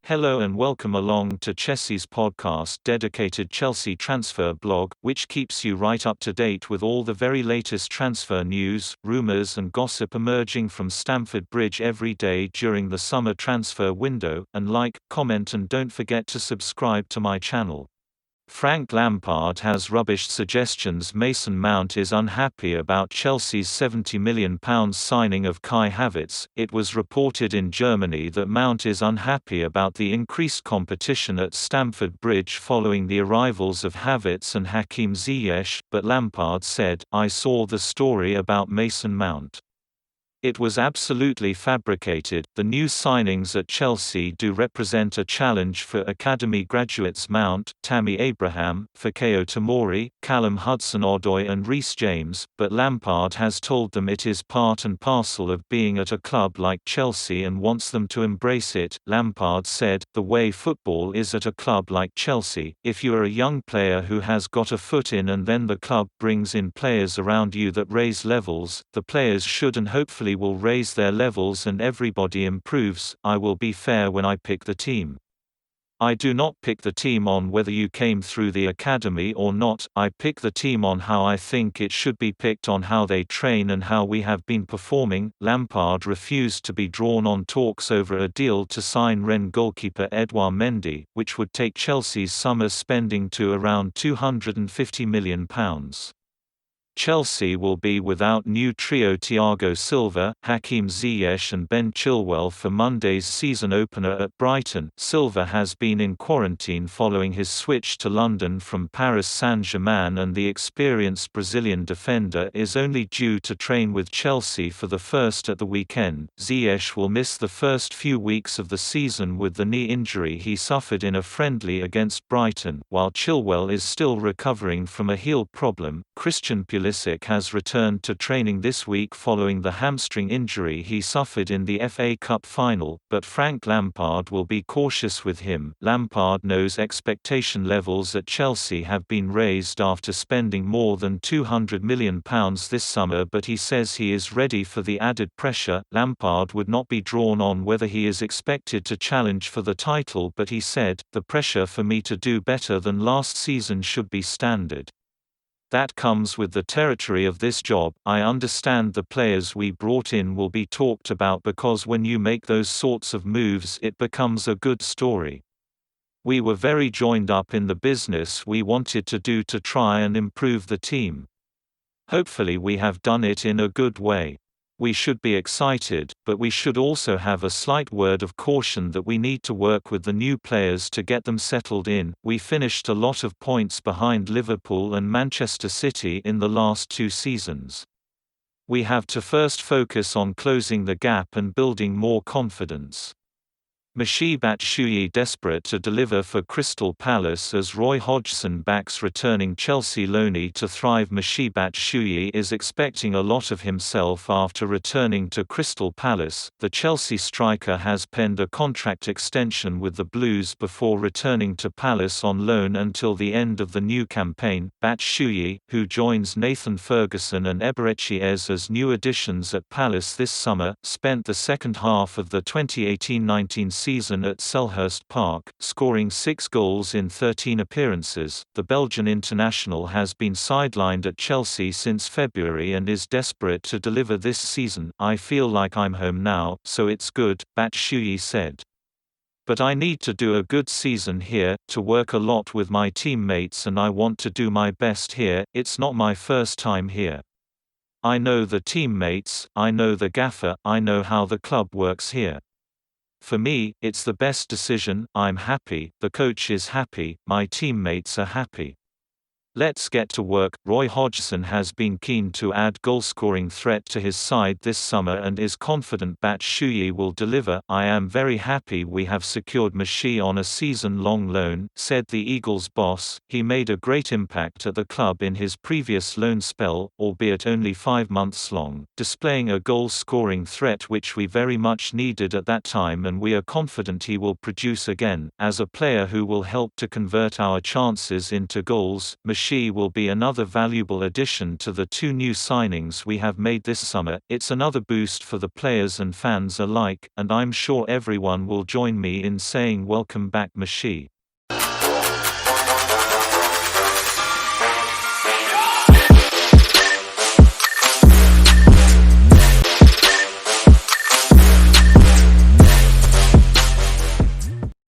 Hello and welcome along to Chelsea's podcast dedicated Chelsea transfer blog, which keeps you right up to date with all the very latest transfer news, rumours and gossip emerging from Stamford Bridge every day during the summer transfer window. And like, comment and don't forget to subscribe to my channel. Frank Lampard has rubbished suggestions Mason Mount is unhappy about Chelsea's £70 million signing of Kai Havertz. It was reported in Germany that Mount is unhappy about the increased competition at Stamford Bridge following the arrivals of Havertz and Hakim Ziyech, but Lampard said, "I saw the story about Mason Mount. It was absolutely fabricated. The new signings at Chelsea do represent a challenge for academy graduates Mount, Tammy Abraham, Fikayo Tomori, Callum Hudson-Odoi and Reece James, but Lampard has told them it is part and parcel of being at a club like Chelsea and wants them to embrace it." Lampard said, "The way football is at a club like Chelsea, if you are a young player who has got a foot in and then the club brings in players around you that raise levels, the players should and hopefully will raise their levels and everybody improves. I will be fair when I pick the team. I do not pick the team on whether you came through the academy or not, I pick the team on how I think it should be picked, on how they train and how we have been performing." Lampard refused to be drawn on talks over a deal to sign Rennes goalkeeper Edouard Mendy, which would take Chelsea's summer spending to around £250 million. Chelsea will be without new trio Thiago Silva, Hakim Ziyech and Ben Chilwell for Monday's season opener at Brighton. Silva has been in quarantine following his switch to London from Paris Saint-Germain, and the experienced Brazilian defender is only due to train with Chelsea for the first at the weekend. Ziyech will miss the first few weeks of the season with the knee injury he suffered in a friendly against Brighton, while Chilwell is still recovering from a heel problem. Christian Pulisic has returned to training this week following the hamstring injury he suffered in the FA Cup final, but Frank Lampard will be cautious with him. Lampard knows expectation levels at Chelsea have been raised after spending more than £200 million this summer, but he says he is ready for the added pressure. Lampard would not be drawn on whether he is expected to challenge for the title, but he said, "The pressure for me to do better than last season should be standard. That comes with the territory of this job. I understand the players we brought in will be talked about because when you make those sorts of moves it becomes a good story. We were very joined up in the business we wanted to do to try and improve the team. Hopefully we have done it in a good way. We should be excited, but we should also have a slight word of caution that we need to work with the new players to get them settled in. We finished a lot of points behind Liverpool and Manchester City in the last 2 seasons. We have to first focus on closing the gap and building more confidence." Michy Batshuayi desperate to deliver for Crystal Palace as Roy Hodgson backs returning Chelsea loanee to thrive. Michy Batshuayi is expecting a lot of himself after returning to Crystal Palace. The Chelsea striker has penned a contract extension with the Blues before returning to Palace on loan until the end of the new campaign. Batshuayi, who joins Nathan Ferguson and Eberechi Eze as new additions at Palace this summer, spent the second half of the 2018-19 season at Selhurst Park, scoring 6 goals in 13 appearances. The Belgian international has been sidelined at Chelsea since February and is desperate to deliver this season. "I feel like I'm home now, so it's good," Batshuayi said. "But I need to do a good season here, to work a lot with my teammates, and I want to do my best here. It's not my first time here. I know the teammates, I know the gaffer, I know how the club works here. For me, it's the best decision. I'm happy, the coach is happy, my teammates are happy. Let's get to work." Roy Hodgson has been keen to add goalscoring threat to his side this summer and is confident Batshuayi will deliver. "I am very happy we have secured Michy on a season-long loan," said the Eagles boss. "He made a great impact at the club in his previous loan spell, albeit only 5 months long, displaying a goal-scoring threat which we very much needed at that time, and we are confident he will produce again. As a player who will help to convert our chances into goals, Michy Michy will be another valuable addition to the two new signings we have made this summer. It's another boost for the players and fans alike, and I'm sure everyone will join me in saying welcome back Michy.